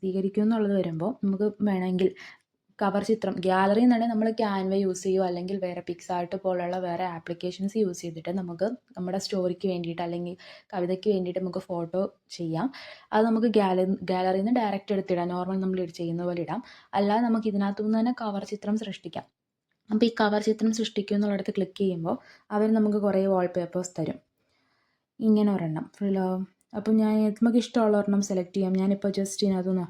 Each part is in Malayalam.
പ്രസിദ്ധീകരിക്കും എന്നുള്ളത് വരുമ്പോൾ നമുക്ക് വേണമെങ്കിൽ കവർ ചിത്രം ഗാലറി എന്നുണ്ടെങ്കിൽ നമ്മൾ ക്യാൻവ യൂസ് ചെയ്യുമോ അല്ലെങ്കിൽ വേറെ പിക്സാർട്ട് പോലുള്ള വേറെ ആപ്ലിക്കേഷൻസ് യൂസ് ചെയ്തിട്ട് നമുക്ക് നമ്മുടെ സ്റ്റോറിക്ക് വേണ്ടിയിട്ട് അല്ലെങ്കിൽ കവിതയ്ക്ക് വേണ്ടിയിട്ട് നമുക്ക് ഫോട്ടോ ചെയ്യാം. അത് നമുക്ക് ഗാലറിയിൽ നിന്ന് ഡയറക്റ്റ് എടുത്തിടാം, നോർമൽ നമ്മൾ ചെയ്യുന്ന പോലെ ഇടാം. അല്ലാതെ നമുക്ക് ഇതിനകത്തു നിന്ന് തന്നെ കവർ ചിത്രം സൃഷ്ടിക്കാം. അപ്പോൾ ഈ കവർ ചിത്രം സൃഷ്ടിക്കുക എന്നുള്ളിടത്ത് ക്ലിക്ക് ചെയ്യുമ്പോൾ അവർ നമുക്ക് കുറേ വാൾപേപ്പേഴ്സ് തരും. ഇങ്ങനെ ഒരെണ്ണം അപ്പോൾ ഞാൻ നമുക്ക് ഇഷ്ടമുള്ള ഒരെണ്ണം സെലക്ട് ചെയ്യാം. ഞാനിപ്പോൾ ജസ്റ്റ് ഇതിനകത്തുനിന്ന്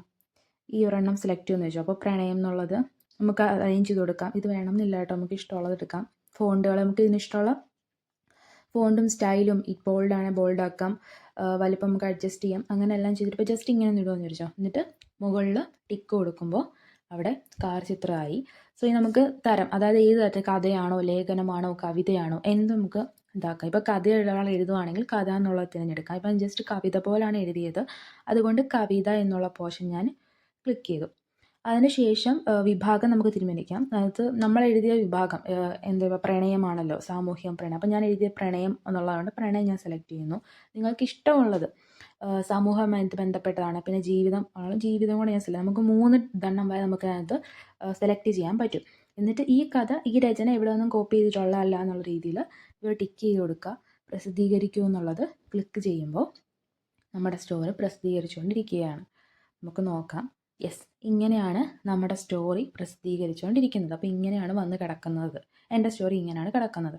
ഈ ഒരെണ്ണം സെലക്ട് ചെയ്യുമെന്ന് വെച്ചു. അപ്പോൾ പ്രണയം എന്നുള്ളത് നമുക്ക് അറേഞ്ച് ചെയ്ത് കൊടുക്കാം. ഇത് വേണം എന്നില്ല കേട്ടോ, നമുക്ക് ഇഷ്ടമുള്ളത് എടുക്കാം. ഫോണ്ടുകൾ നമുക്ക് ഇതിന് ഇഷ്ടമുള്ള ഫോണ്ടും സ്റ്റൈലും ബോൾഡാണെങ്കിൽ ബോൾഡാക്കാം, വലിപ്പം നമുക്ക് അഡ്ജസ്റ്റ് ചെയ്യാം. അങ്ങനെ എല്ലാം ചെയ്തിട്ട് ഇപ്പോൾ ജസ്റ്റ് ഇങ്ങനെ ഇടുമെന്ന് വിചാരിച്ചോ. എന്നിട്ട് മുകളിൽ ടിക്ക് കൊടുക്കുമ്പോൾ അവിടെ കാർ ചിത്രമായി. സോ ഈ നമുക്ക് തരം, അതായത് ഏത് തരത്തിൽ കഥയാണോ ലേഖനമാണോ കവിതയാണോ എന്ത് നമുക്ക് ഇതാക്കാം. ഇപ്പോൾ കഥ ഒരാൾ എഴുതുവാണെങ്കിൽ കഥ എന്നുള്ളത് തിരഞ്ഞെടുക്കാം. ഇപ്പം ജസ്റ്റ് കവിത പോലാണ് എഴുതിയത്, അതുകൊണ്ട് കവിത എന്നുള്ള പോർഷൻ ഞാൻ ക്ലിക്ക് ചെയ്തു. അതിനുശേഷം വിഭാഗം നമുക്ക് തീരുമാനിക്കാം. അതായത് നമ്മൾ എഴുതിയ വിഭാഗം എന്താ പ്രണയമാണല്ലോ, സാമൂഹ്യം പ്രണയം. അപ്പം ഞാൻ എഴുതിയ പ്രണയം എന്നുള്ളതുകൊണ്ട് പ്രണയം ഞാൻ സെലക്ട് ചെയ്യുന്നു. നിങ്ങൾക്ക് ഇഷ്ടമുള്ളത് സമൂഹമായിട്ട് ബന്ധപ്പെട്ടതാണ്. പിന്നെ ജീവിതം കൂടെ ഞാൻ നമുക്ക് 3 എണ്ണം വരെ നമുക്ക് അതിനകത്ത് സെലക്ട് ചെയ്യാൻ പറ്റും. എന്നിട്ട് ഈ കഥ ഈ രചന ഇവിടെ നിന്നും കോപ്പി ചെയ്തിട്ടുള്ളതല്ല എന്നുള്ള രീതിയിൽ ഇവിടെ ടിക്ക് ചെയ്ത് കൊടുക്കുക. പ്രസിദ്ധീകരിക്കൂ എന്നുള്ളത് ക്ലിക്ക് ചെയ്യുമ്പോൾ നമ്മുടെ സ്റ്റോറി പ്രസിദ്ധീകരിച്ചുകൊണ്ടിരിക്കുകയാണ്. നമുക്ക് നോക്കാം. യെസ്, ഇങ്ങനെയാണ് നമ്മുടെ സ്റ്റോറി പ്രസിദ്ധീകരിച്ചുകൊണ്ടിരിക്കുന്നത്. അപ്പോൾ ഇങ്ങനെയാണ് വന്ന് കിടക്കുന്നത്. എൻ്റെ സ്റ്റോറി ഇങ്ങനെയാണ് കിടക്കുന്നത്.